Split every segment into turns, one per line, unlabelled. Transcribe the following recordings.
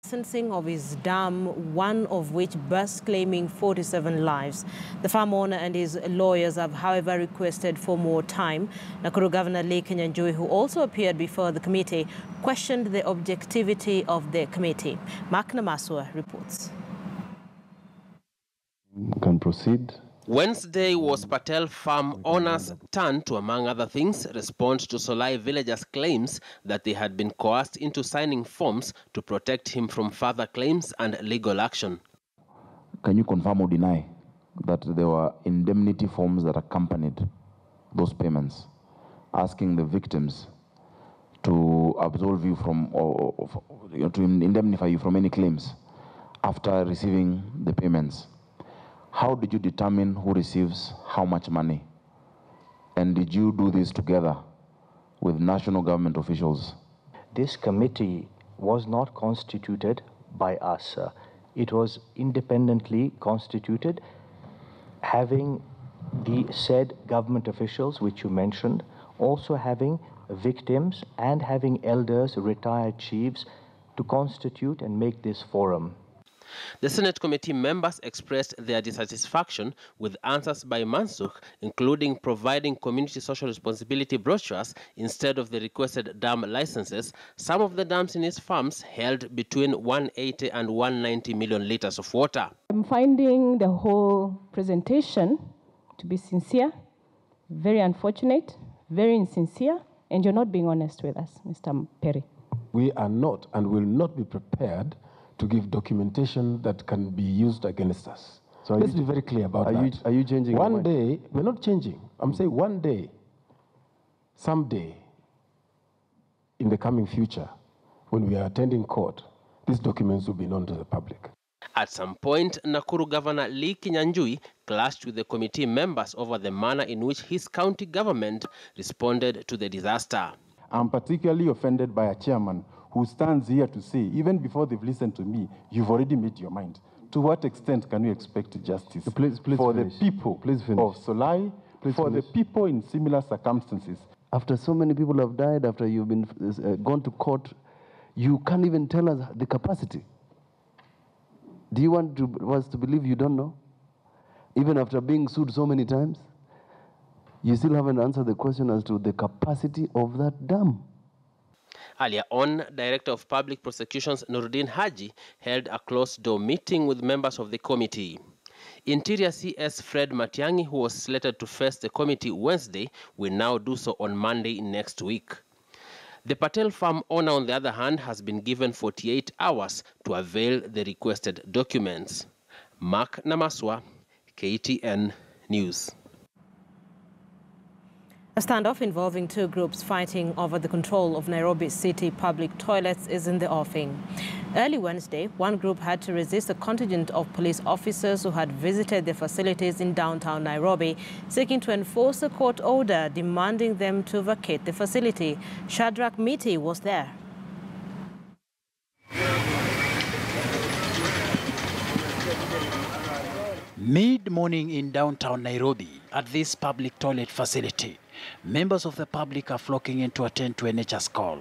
licensing of his dam, one of which burst, claiming 47 lives. The farm owner and his lawyers have, however, requested for more time. Nakuru Governor Lee Kinyanjui, who also appeared before the committee, questioned the objectivity of the committee. Mark Namaswa reports.
Can proceed.
Wednesday was Patel farm owners' turn to, among other things, respond to Solai villagers' claims that they had been coerced into signing forms to protect him from further claims and legal action.
Can you confirm or deny that there were indemnity forms that accompanied those payments, asking the victims to absolve you from, or to indemnify you from any claims after receiving the payments? How did you determine who receives how much money? And did you do this together with national government officials?
This committee was not constituted by us. It was independently constituted, having the said government officials, which you mentioned, also having victims and having elders, retired chiefs, to constitute and make this forum.
The Senate committee members expressed their dissatisfaction with answers by Mansukh, including providing community social responsibility brochures instead of the requested dam licenses. Some of the dams in his farms held between 180 and 190 million liters of water.
I'm finding the whole presentation to be sincere, very unfortunate, very insincere, and you're not being honest with us, Mr. Perry.
We are not and will not be prepared to give documentation that can be used against us. So let's be very clear about that.
Are you changing?
One day, we're not changing. I'm saying one day, someday, in the coming future, when we are attending court, these documents will be known to the public.
At some point, Nakuru Governor Lee Kinyanjui clashed with the committee members over the manner in which his county government responded to the disaster.
I'm particularly offended by a chairman who stands here to say, even before they've listened to me, you've already made your mind. To what extent can we expect justice for
finish.
The people of Solai, the people in similar circumstances?
After so many people have died, after you've been gone to court, you can't even tell us the capacity. Do you want us to believe you don't know? Even after being sued so many times, you still haven't answered the question as to the capacity of that dam.
Earlier on, Director of Public Prosecutions Nuruddin Haji held a closed-door meeting with members of the committee. Interior CS Fred Matiang'i, who was slated to face the committee Wednesday, will now do so on Monday next week. The Patel farm owner, on the other hand, has been given 48 hours to avail the requested documents. Mark Namaswa, KTN News.
A standoff involving two groups fighting over the control of Nairobi city public toilets is in the offing. Early Wednesday, one group had to resist a contingent of police officers who had visited their facilities in downtown Nairobi, seeking to enforce a court order demanding them to vacate the facility. Shadrach Miti was there.
Mid-morning in downtown Nairobi at this public toilet facility, members of the public are flocking in to attend to a nature's call.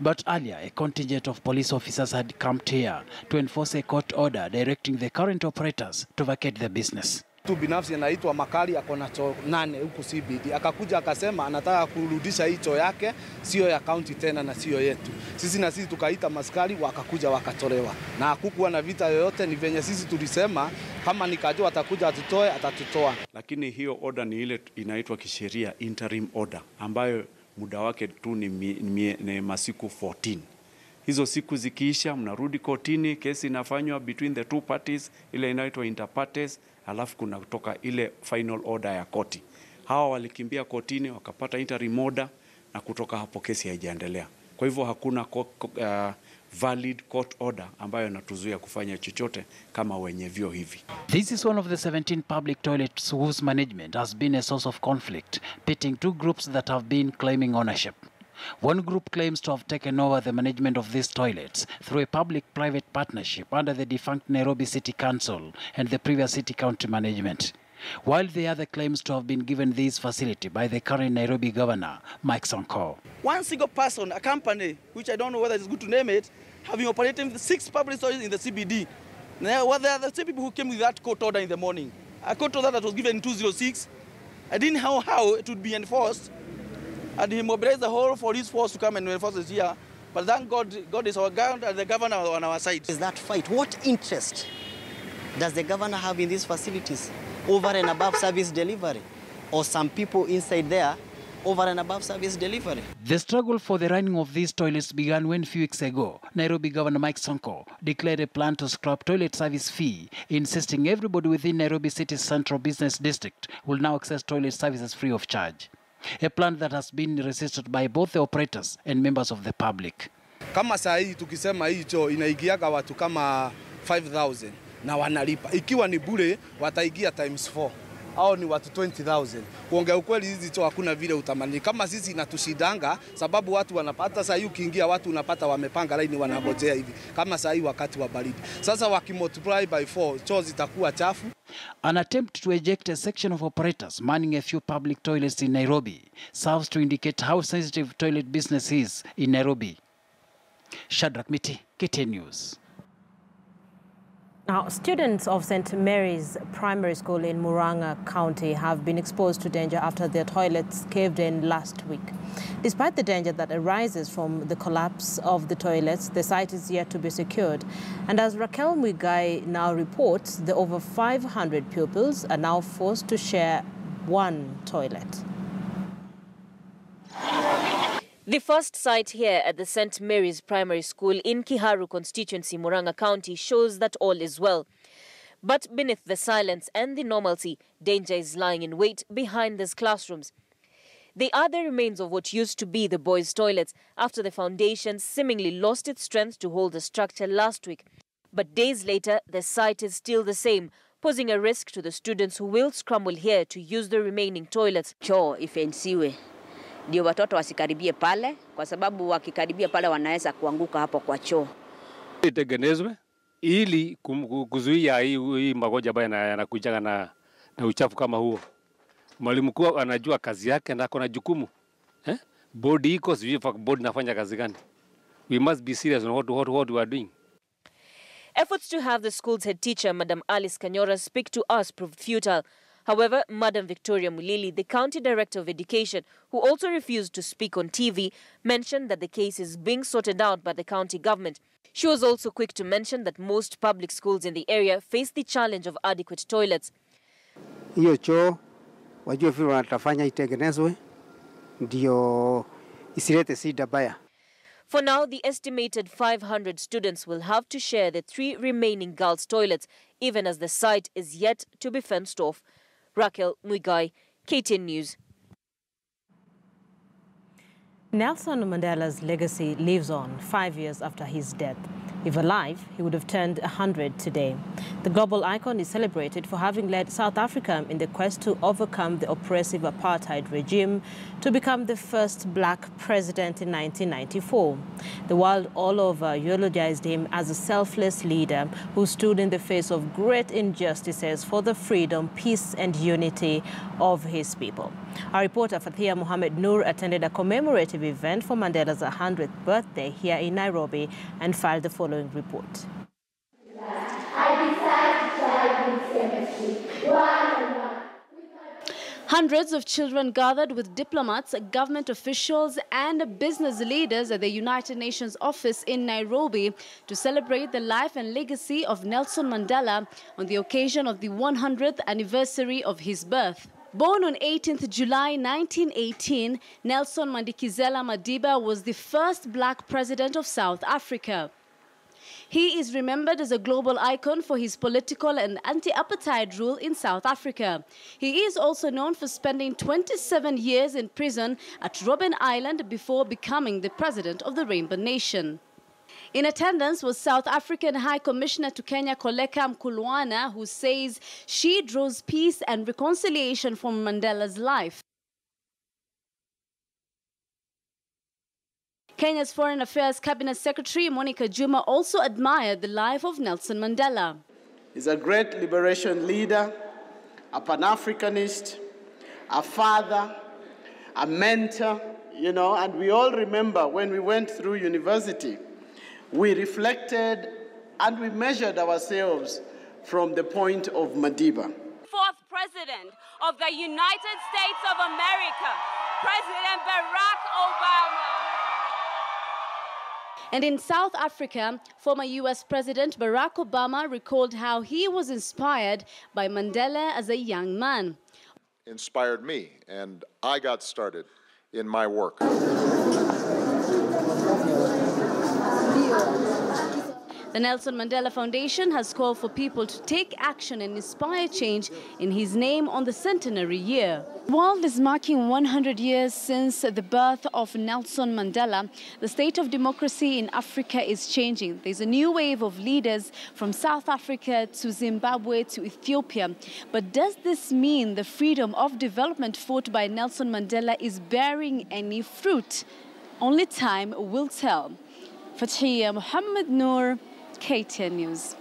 But earlier, a contingent of police officers had come here to enforce a court order directing the current operators to vacate the business.
Mtu binafsi anaitwa Makali ako na choo 8 huku CBD. Akakuja akasema anataka kurudisha hii choo yake, sio ya county tena na sio yetu. Sisi tukaita maskari wakakuja wakatolewa. Na hakukuwa na vita yoyote, ni venye sisi tulisema kama nikajua atakuja atutoe atatutoa.
Lakini hiyo order ni ile inaitwa kisheria interim order ambayo muda wake tu ni masiku 14. Hizo siku zikiisha mnarudi kotini, kesi inafanywa between the two parties, ile inaitwa inter partes, alafu kuna kutoka ile final order ya koti. Hawa walikimbia kotini wakapata interim order na kutoka hapo kesi haijaendelea. Kwa hivyo hakuna valid court order ambayo inatuzuia kufanya chochote kama wenye vyo hivi.
This is one of the 17 public toilets whose management has been a source of conflict, pitting two groups that have been claiming ownership. One group claims to have taken over the management of these toilets through a public-private partnership under the defunct Nairobi City Council and the previous city county management, while the other claims to have been given this facility by the current Nairobi governor, Mike Sonko.
One single person, a company, which I don't know whether it's good to name it, having operated 6 public toilets in the CBD. Now, well, there are the same people who came with that court order in the morning. A court order that was given in 2006. I didn't know how it would be enforced. And he mobilized the whole police force to come and enforce it here. But thank God, God is our God and the governor on our side.
Is that fight? What interest does the governor have in these facilities over and above service delivery? Or some people inside there over and above service delivery?
The struggle for the running of these toilets began when a few weeks ago, Nairobi Governor Mike Sonko declared a plan to scrap toilet service fee, insisting everybody within Nairobi City's central business district will now access toilet services free of charge. A plan that has been resisted by both the operators and members of the public.
Kama saa hii tukisema hii choo inaigiaga watu kama 5,000 na wanalipa. Ikiwa ni bure wataigia times 4. Hao ni watu 20,000. Kuongea ukweli hizi choo hakuna vile utamani. Kama sisi inatushidanga sababu watu wanapata saa hii ukiingia watu unapata wamepanga line wanangojea hivi. Kama saa hii wakati wa baridi. Sasa wakimultiply by 4 choo zitakuwa chafu.
An attempt to eject a section of operators manning a few public toilets in Nairobi serves to indicate how sensitive toilet business is in Nairobi. Shadrack Miti, KTN News.
Now, students of St. Mary's Primary School in Murang'a County have been exposed to danger after their toilets caved in last week. Despite the danger that arises from the collapse of the toilets, the site is yet to be secured. And as Raquel Muigai now reports, the over 500 pupils are now forced to share one toilet.
The first site here at the St. Mary's Primary School in Kiharu constituency, Murang'a County, shows that all is well. But beneath the silence and the normalcy, danger is lying in wait behind these classrooms. They are the remains of what used to be the boys' toilets after the foundation seemingly lost its strength to hold the structure last week. But days later, the site is still the same, posing a risk to the students who will scramble here to use the remaining toilets.
Choo ifensiwe. Ndio watoto wasikaribie pale kwa sababu wakikaribia pale wanaweza kuanguka hapo kwa choo.
Itengenezwe ili kuzuia hii magonjwa ambayo yanakuja na uchafu kama huo. Mwalimu mkuu anajua kazi yake na kuna jukumu. Body iko sivyo body nafanya kazi gani? We must be serious on what we are doing.
Efforts to have the school's head teacher, Madam Alice Kanyora, speak to us proved futile. However, Madam Victoria Mulili, the County Director of Education, who also refused to speak on TV, mentioned that the case is being sorted out by the county government. She was also quick to mention that most public schools in the area face the challenge of adequate toilets.
Hiyo choo wajue vile wanatafanya itengenezwe ndio isilete shida baya.
For now, the estimated 500 students will have to share the 3 remaining girls' toilets, even as the site is yet to be fenced off. Raquel Muigai, KTN News.
Nelson Mandela's legacy lives on 5 years after his death. If alive, he would have turned 100 today. The global icon is celebrated for having led South Africa in the quest to overcome the oppressive apartheid regime to become the first black president in 1994. The world all over eulogized him as a selfless leader who stood in the face of great injustices for the freedom, peace and unity of his people. Our reporter Fathia Mohamed Noor attended a commemorative event for Mandela's 100th birthday here in Nairobi and filed the following report.
Hundreds of children gathered with diplomats, government officials and business leaders at the United Nations office in Nairobi to celebrate the life and legacy of Nelson Mandela on the occasion of the 100th anniversary of his birth. Born on 18th July 1918, Nelson Mandikizela Madiba was the first black president of South Africa. He is remembered as a global icon for his political and anti-apartheid rule in South Africa. He is also known for spending 27 years in prison at Robben Island before becoming the president of the Rainbow Nation. In attendance was South African High Commissioner to Kenya, Koleka Mkulwana, who says she draws peace and reconciliation from Mandela's life. Kenya's Foreign Affairs Cabinet Secretary Monica Juma also admired the life of Nelson Mandela.
He's a great liberation leader, a Pan-Africanist, a father, a mentor, and we all remember when we went through university, We reflected and we measured ourselves from the point of Madiba.
Fourth President of the United States of America, President Barack Obama.
And in South Africa, former US President Barack Obama recalled how he was inspired by Mandela as a young man.
Inspired me, and I got started in my work.
The Nelson Mandela Foundation has called for people to take action and inspire change in his name on the centenary year. The world is marking 100 years since the birth of Nelson Mandela. The state of democracy in Africa is changing. There's a new wave of leaders from South Africa to Zimbabwe to Ethiopia. But does this mean the freedom of development fought by Nelson Mandela is bearing any fruit? Only time will tell. Fathiya Mohammed Noor, IKTN News.